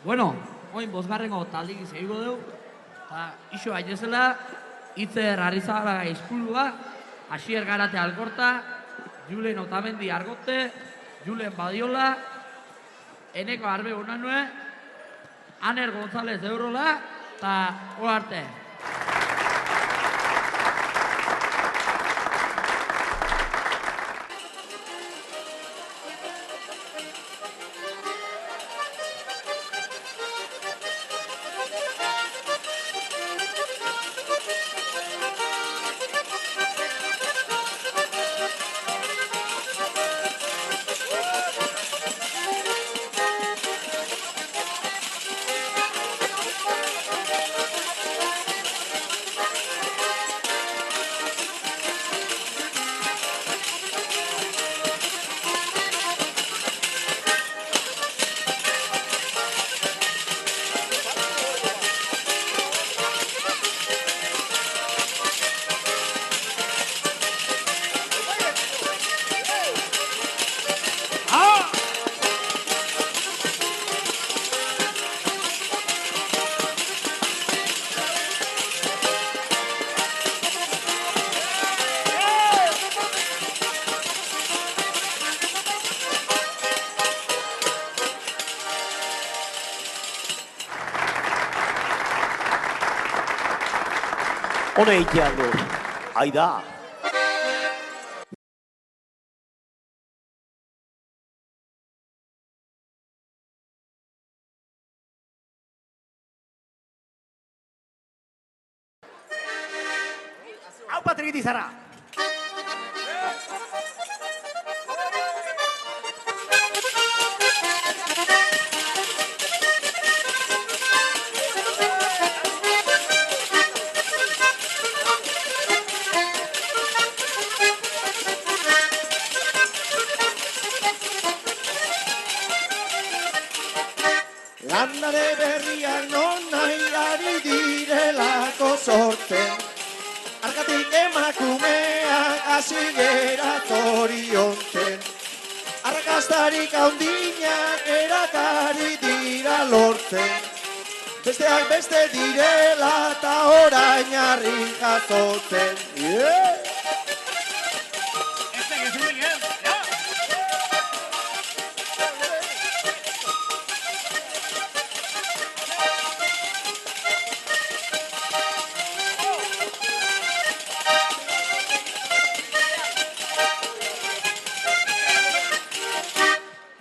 Bueno, oin bosgarrengo taldik izango dugu, eta iso hainezela, Itzer Arrizabalaga izkulua, Asier Garate Alkorta, Julen Otamendi Argote, Julen Badiola, Eneko Arbe Unanue, Aner González Eurola, eta Oarte. Hone itean du, aida. Hau Patrik Itizarra. Landare berriak non nahi ari direlako sortzen, argatik emakumeak hasi gera zoriontzen. Arrakastarik handinak erakari dira lortzen, besteak beste direla eta orain harri jasotzen.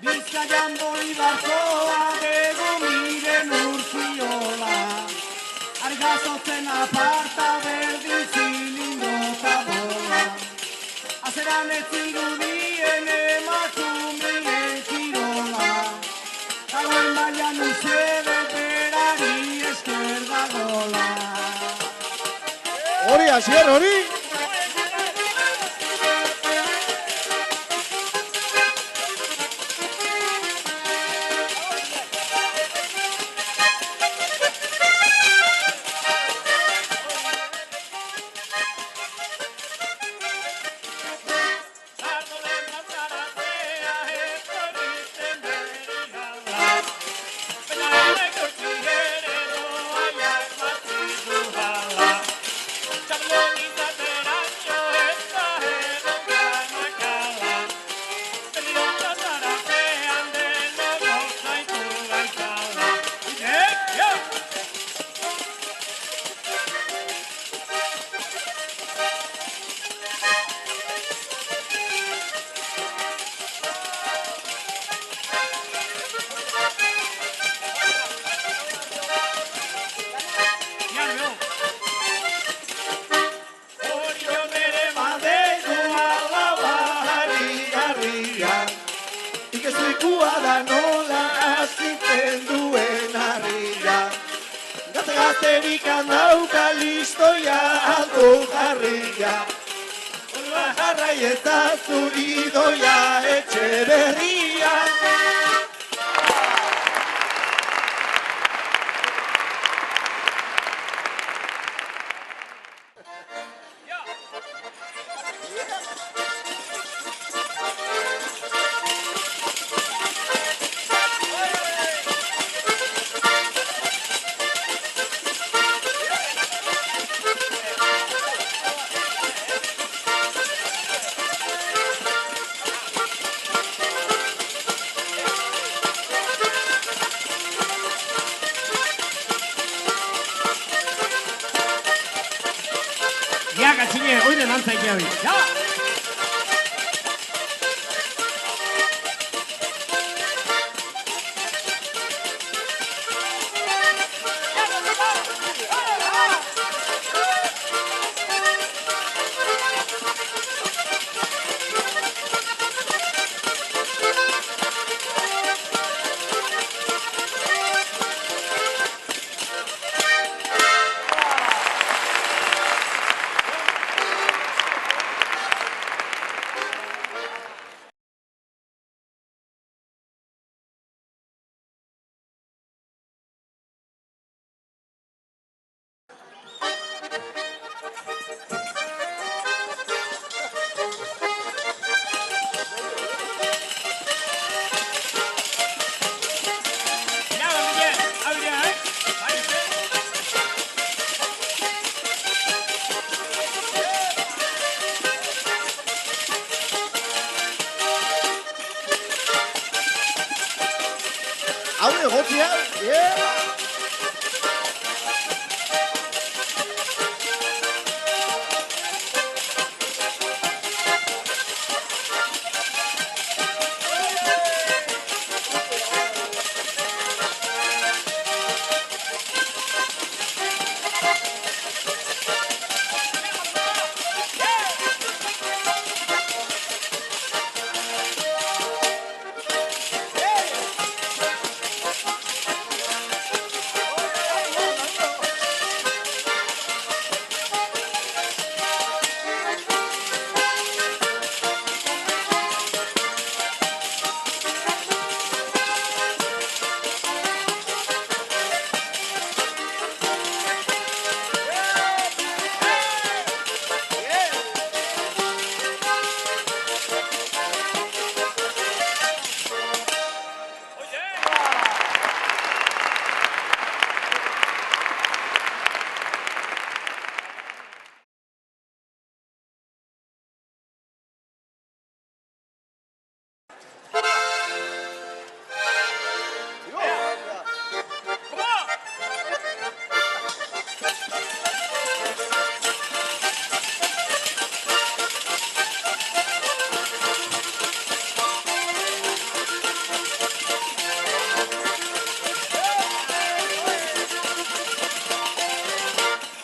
Bizkaian Bolibarkoa bego miren urkiola, argazotzen aparta berdin zilindota bola. Azeran ez zirudien emakumeen kirola, dagoen baian uzede berari esker dagola. Hori, Asier, hori! Ikezuikua da nola azitzen duen harria, gazte-gazterik handauka listoia altu jarria, Olua jarrai eta zuri doia etxe berria. ziren antzaiki hori. Ja! Hau egotzia,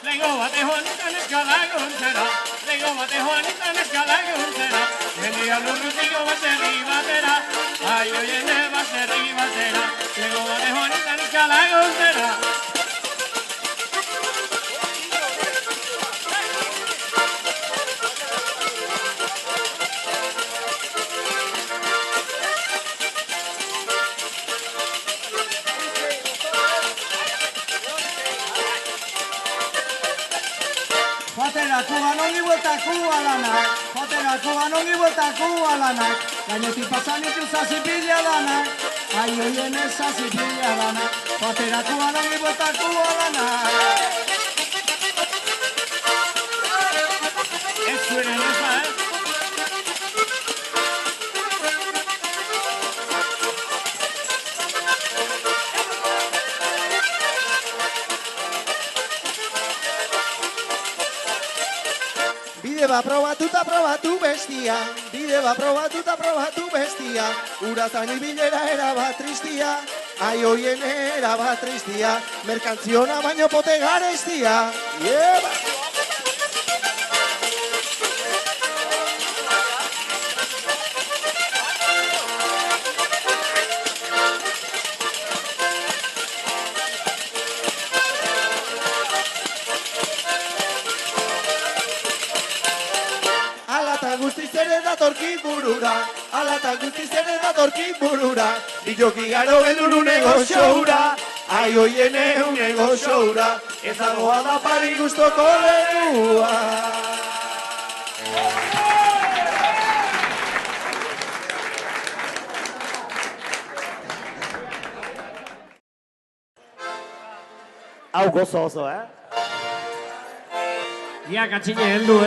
Lengo bate honetan eskalaguntzera, lengo bate honetan eskalaguntzera, mendia lurrutiko baserri batera, ai oiene baserri batera, lengo bate honetan eskalaguntzera. Joaterakoan ongi bueltaku alanak, joaterakoan ongi bueltaku alanak, gainetik pasan ditu zazipila lanak, ai hoien ez zazipila lanak, joaterakoan ongi bueltaku alanak. Ez zuen enreza, bide bat probatu bestia, bide bat probatu bestia, urazan ibilera erabat tristia, ai hoien erabat tristia, merkantziona baino pote garestia, Alata guztiz ere datorkit burura, alata guztiz ere datorkit burura, biloki garo beldur unego xoura, ai hoien unego xoura, ezagoa da pari guztoko legua. Hau gozo oso, ia katxine heldu,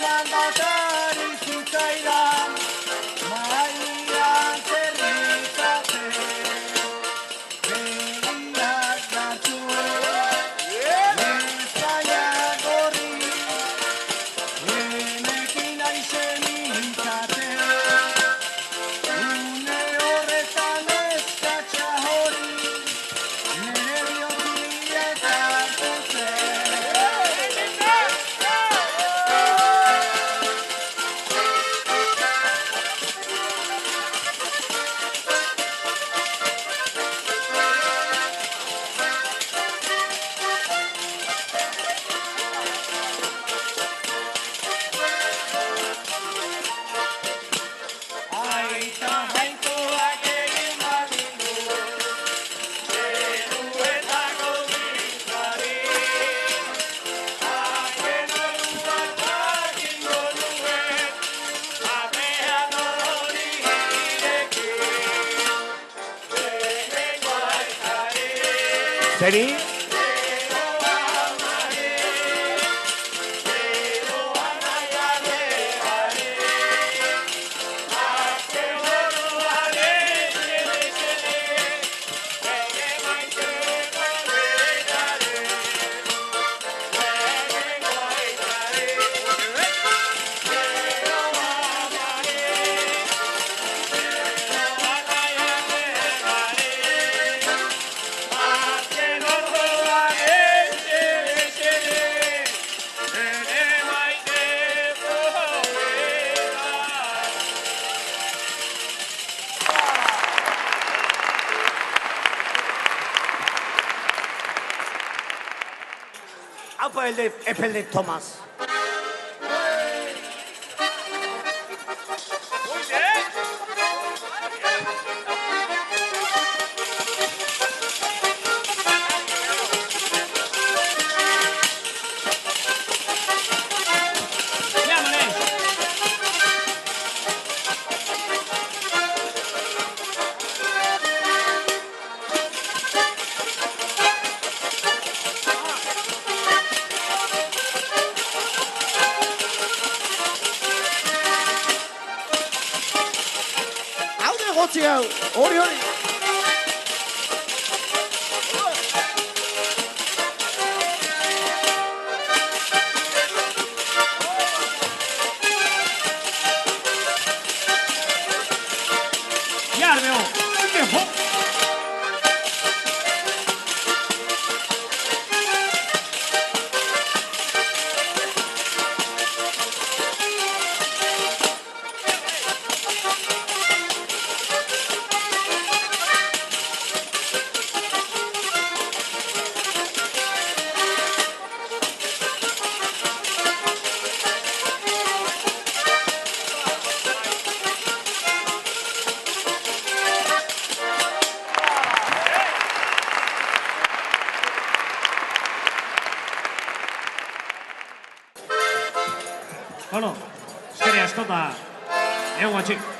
mandatari zitzaidan, maian zerritzate, begiak datzu, España gorri, enekin aizen intzate, une horretan eskatxa hori, nere bihotzik hartu zen. Aita jainkoak egin badindu, zeruetako gintzari, azken orduan jakingo nuen, atean hori ireki, lehenengo aitari, Zeri? Apa epelde Thomas. Gotzi hau, hori hori. Ya veo, viejo. Bueno, eskerrik asko eta egun atxik.